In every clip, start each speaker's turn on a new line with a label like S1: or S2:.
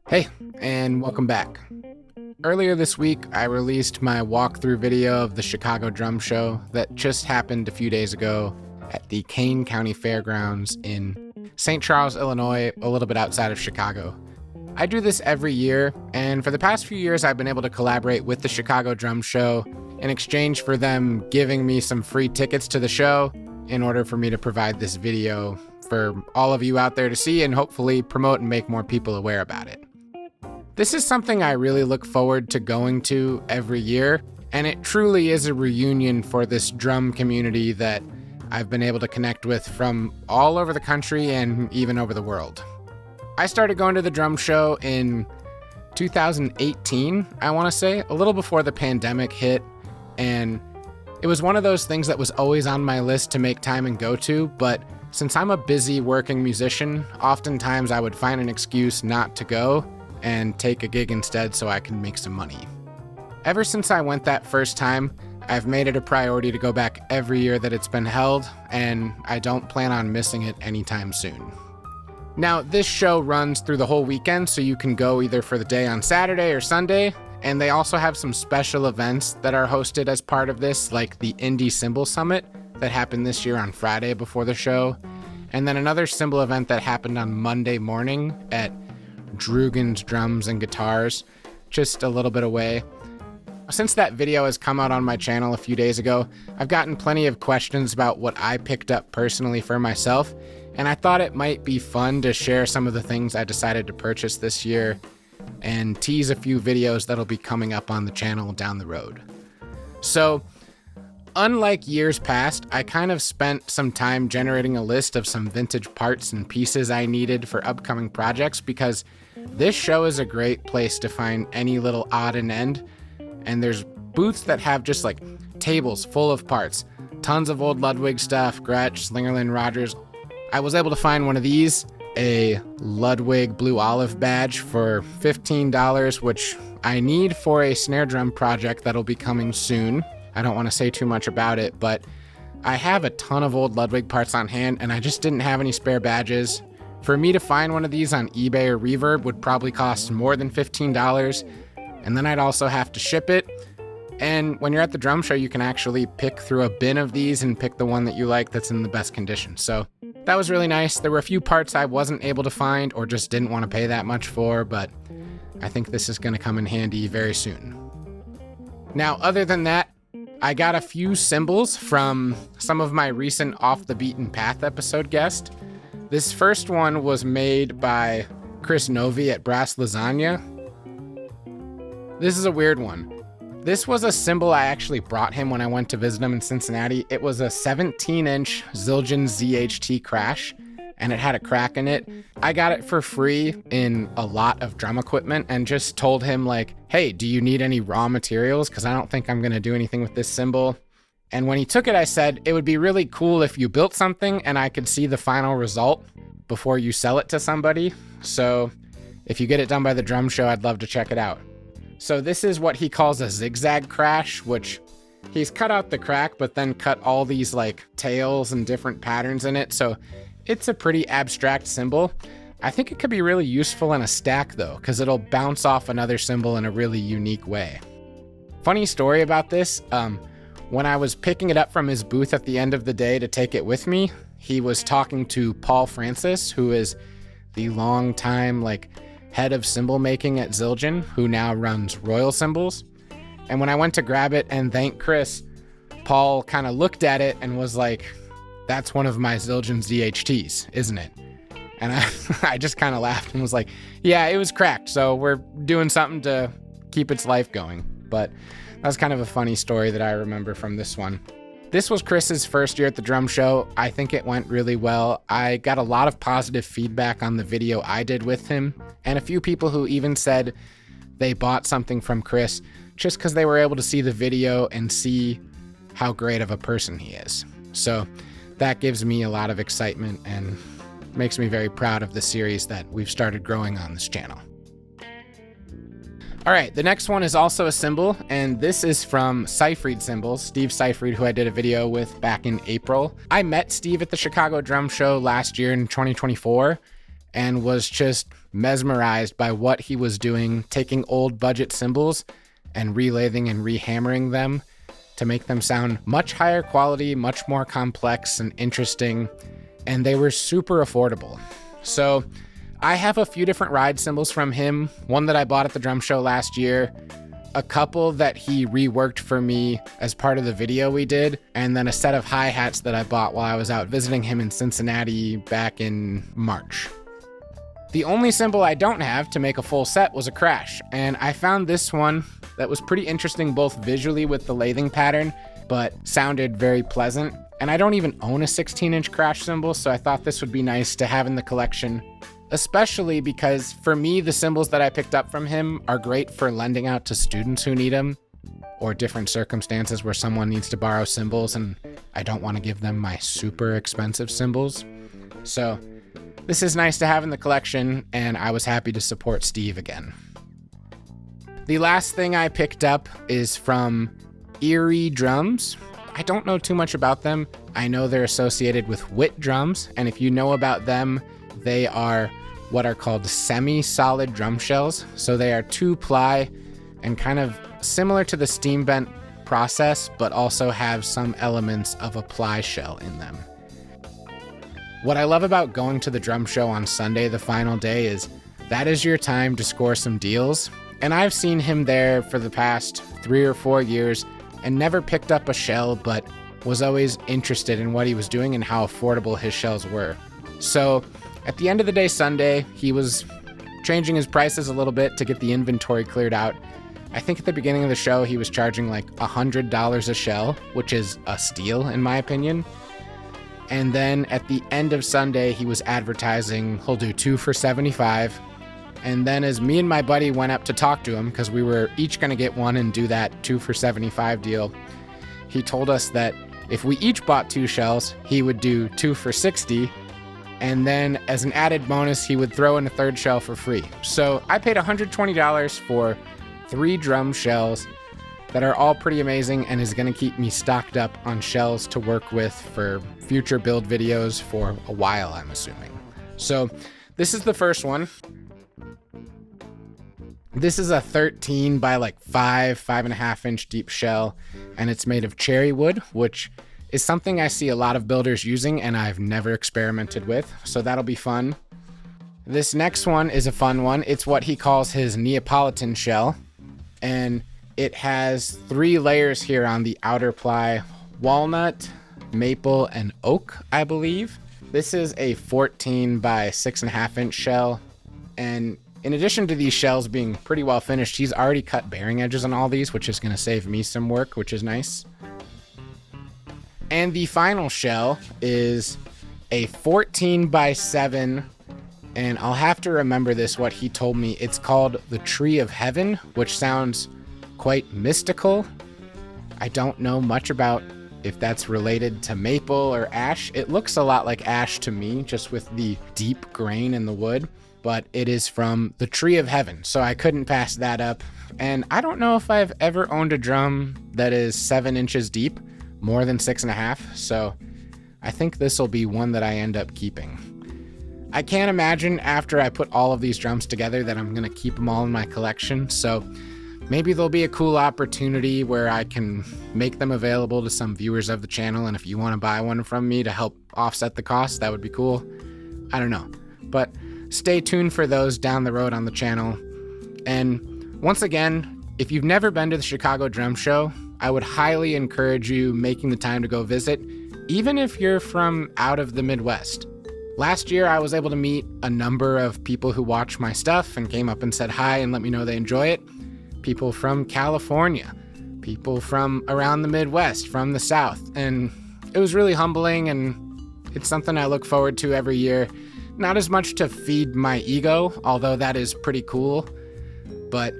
S1: Hey, and welcome back. Earlier this week, I released my walkthrough video of the Chicago Drum Show that just happened a few days ago at the Kane County Fairgrounds in St. Charles, Illinois, a little bit outside of Chicago. I do this every year, and for the past few years, I've been able to collaborate with the Chicago Drum Show in exchange for them giving me some free tickets to the show in order for me to provide this video for all of you out there to see and hopefully promote and make more people aware about it. This is something I really look forward to going to every year, and it truly is a reunion for this drum community that I've been able to connect with from all over the country and even over the world. I started going to the drum show in 2018, I want to say, a little before the pandemic hit, and it was one of those things that was always on my list to make time and go to, but since I'm a busy working musician, oftentimes I would find an excuse not to go and take a gig instead so I can make some money. Ever since I went that first time, I've made it a priority to go back every year that it's been held, and I don't plan on missing it anytime soon. Now, this show runs through the whole weekend, so you can go either for the day on Saturday or Sunday, and they also have some special events that are hosted as part of this, like the Indie Cymbal Summit that happened this year on Friday before the show, and then another cymbal event that happened on Monday morning at Drugan's Drums and Guitars, just a little bit away. Since that video has come out on my channel a few days ago, I've gotten plenty of questions about what I picked up personally for myself, and I thought it might be fun to share some of the things I decided to purchase this year and tease a few videos that'll be coming up on the channel down the road. So, unlike years past, I kind of spent some time generating a list of some vintage parts and pieces I needed for upcoming projects because this show is a great place to find any little odd and end, and there's booths that have just like tables full of parts, tons of old Ludwig stuff, Gretsch, Slingerland, Rogers. I was able to find one of these, a Ludwig Blue Olive badge for $15, which I need for a snare drum project that'll be coming soon. I don't want to say too much about it, but I have a ton of old Ludwig parts on hand, and I just didn't have any spare badges. For me to find one of these on eBay or Reverb would probably cost more than $15, and then I'd also have to ship it. And when you're at the drum show, you can actually pick through a bin of these and pick the one that you like that's in the best condition. So that was really nice. There were a few parts I wasn't able to find or just didn't want to pay that much for, but I think this is going to come in handy very soon. Now, other than that, I got a few cymbals from some of my recent Off the Beaten Path episode guests. This first one was made by Chris Novi at Brass Lasagna. This is a weird one. This was a cymbal I actually brought him when I went to visit him in Cincinnati. It was a 17-inch Zildjian ZHT Crash, and it had a crack in it. I got it for free in a lot of drum equipment and just told him like, hey, do you need any raw materials? Because I don't think I'm going to do anything with this cymbal. And when he took it, I said, it would be really cool if you built something and I could see the final result before you sell it to somebody. So if you get it done by the drum show, I'd love to check it out. So this is what he calls a zigzag crash, which he's cut out the crack, but then cut all these like tails and different patterns in it. So it's a pretty abstract cymbal. I think it could be really useful in a stack though, because it'll bounce off another cymbal in a really unique way. Funny story about this, when I was picking it up from his booth at the end of the day to take it with me, he was talking to Paul Francis, who is the longtime head of cymbal making at Zildjian, who now runs Royal Cymbals. And when I went to grab it and thank Chris, Paul kind of looked at it and was like, that's one of my Zildjian ZHTs, isn't it? And I just kind of laughed and was like, yeah, it was cracked, so we're doing something to keep its life going. But that was kind of a funny story that I remember from this one. This was Chris's first year at the drum show. I think it went really well. I got a lot of positive feedback on the video I did with him, and a few people who even said they bought something from Chris just because they were able to see the video and see how great of a person he is. So that gives me a lot of excitement and makes me very proud of the series that we've started growing on this channel. All right, the next one is also a cymbal, and this is from Ciphed Cymbals, Steve Ciphed, who I did a video with back in April. I met Steve at the Chicago Drum Show last year in 2024 and was just mesmerized by what he was doing, taking old budget cymbals and relathing and rehammering them to make them sound much higher quality, much more complex and interesting, and they were super affordable. So I have a few different ride cymbals from him, one that I bought at the drum show last year, a couple that he reworked for me as part of the video we did, and then a set of hi-hats that I bought while I was out visiting him in Cincinnati back in March. The only cymbal I don't have to make a full set was a crash, and I found this one that was pretty interesting both visually with the lathing pattern, but sounded very pleasant. And I don't even own a 16-inch crash cymbal, so I thought this would be nice to have in the collection, especially because for me, the cymbals that I picked up from him are great for lending out to students who need them, or different circumstances where someone needs to borrow cymbals and I don't want to give them my super expensive cymbals. So this is nice to have in the collection, and I was happy to support Steve again. The last thing I picked up is from Eerie drums. I don't know too much about them. I know they're associated with Witt drums, and if you know about them, they are what are called semi-solid drum shells. So they are 2-ply and kind of similar to the steam bent process, but also have some elements of a ply shell in them. What I love about going to the drum show on Sunday, the final day, is that is your time to score some deals. And I've seen him there for the past 3 or 4 years and never picked up a shell, but was always interested in what he was doing and how affordable his shells were. So at the end of the day Sunday, he was changing his prices a little bit to get the inventory cleared out. I think at the beginning of the show, he was charging like $100 a shell, which is a steal in my opinion. And then at the end of Sunday, he was advertising he'll do 2 for $75. And then as me and my buddy went up to talk to him, because we were each going to get one and do that 2 for $75 deal, he told us that if we each bought 2 shells, he would do 2 for $60. And then as an added bonus, he would throw in a 3rd shell for free. So I paid $120 for 3 drum shells that are all pretty amazing and is going to keep me stocked up on shells to work with for future build videos for a while, I'm assuming. So this is the first one. This is a 13 by like 5.5 inch deep shell, and it's made of cherry wood, which is something I see a lot of builders using and I've never experimented with, so that'll be fun. This next one is a fun one. It's what he calls his Neapolitan shell, and it has 3 layers here on the outer ply: walnut, maple, and oak, I believe. This is a 14 by 6.5 inch shell, and in addition to these shells being pretty well finished, he's already cut bearing edges on all these, which is going to save me some work, which is nice. And the final shell is a 14 by 7, and I'll have to remember this, what he told me. It's called the Tree of Heaven, which sounds quite mystical. I don't know much about if that's related to maple or ash. It looks a lot like ash to me, just with the deep grain in the wood, but it is from the Tree of Heaven, so I couldn't pass that up. And I don't know if I've ever owned a drum that is 7 inches deep, more than 6.5, so I think this will be one that I end up keeping. I can't imagine after I put all of these drums together that I'm going to keep them all in my collection, so maybe there'll be a cool opportunity where I can make them available to some viewers of the channel, and if you want to buy one from me to help offset the cost, that would be cool. I don't know, but stay tuned for those down the road on the channel. And once again, if you've never been to the Chicago Drum Show, I would highly encourage you making the time to go visit, even if you're from out of the Midwest. Last year, I was able to meet a number of people who watch my stuff and came up and said hi and let me know they enjoy it. People from California, people from around the Midwest, from the South. And it was really humbling, and it's something I look forward to every year. Not as much to feed my ego, although that is pretty cool, but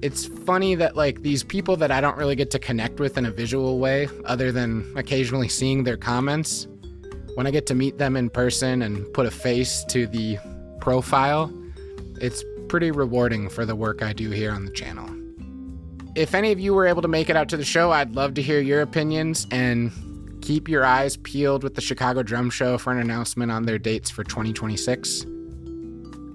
S1: it's funny that like these people that I don't really get to connect with in a visual way, other than occasionally seeing their comments, when I get to meet them in person and put a face to the profile, it's pretty rewarding for the work I do here on the channel. If any of you were able to make it out to the show, I'd love to hear your opinions, and keep your eyes peeled with the Chicago Drum Show for an announcement on their dates for 2026.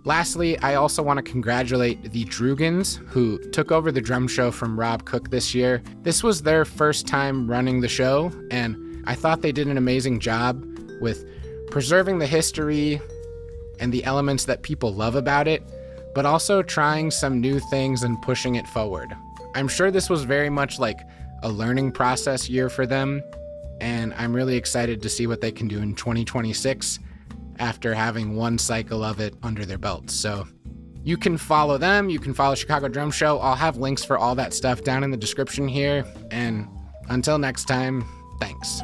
S1: Lastly, I also want to congratulate the Drugans, who took over the drum show from Rob Cook this year. This was their first time running the show, and I thought they did an amazing job with preserving the history and the elements that people love about it, but also trying some new things and pushing it forward. I'm sure this was very much like a learning process year for them, and I'm really excited to see what they can do in 2026 after having one cycle of it under their belts. So you can follow them, you can follow Chicago Drum Show. I'll have links for all that stuff down in the description here, and until next time, thanks.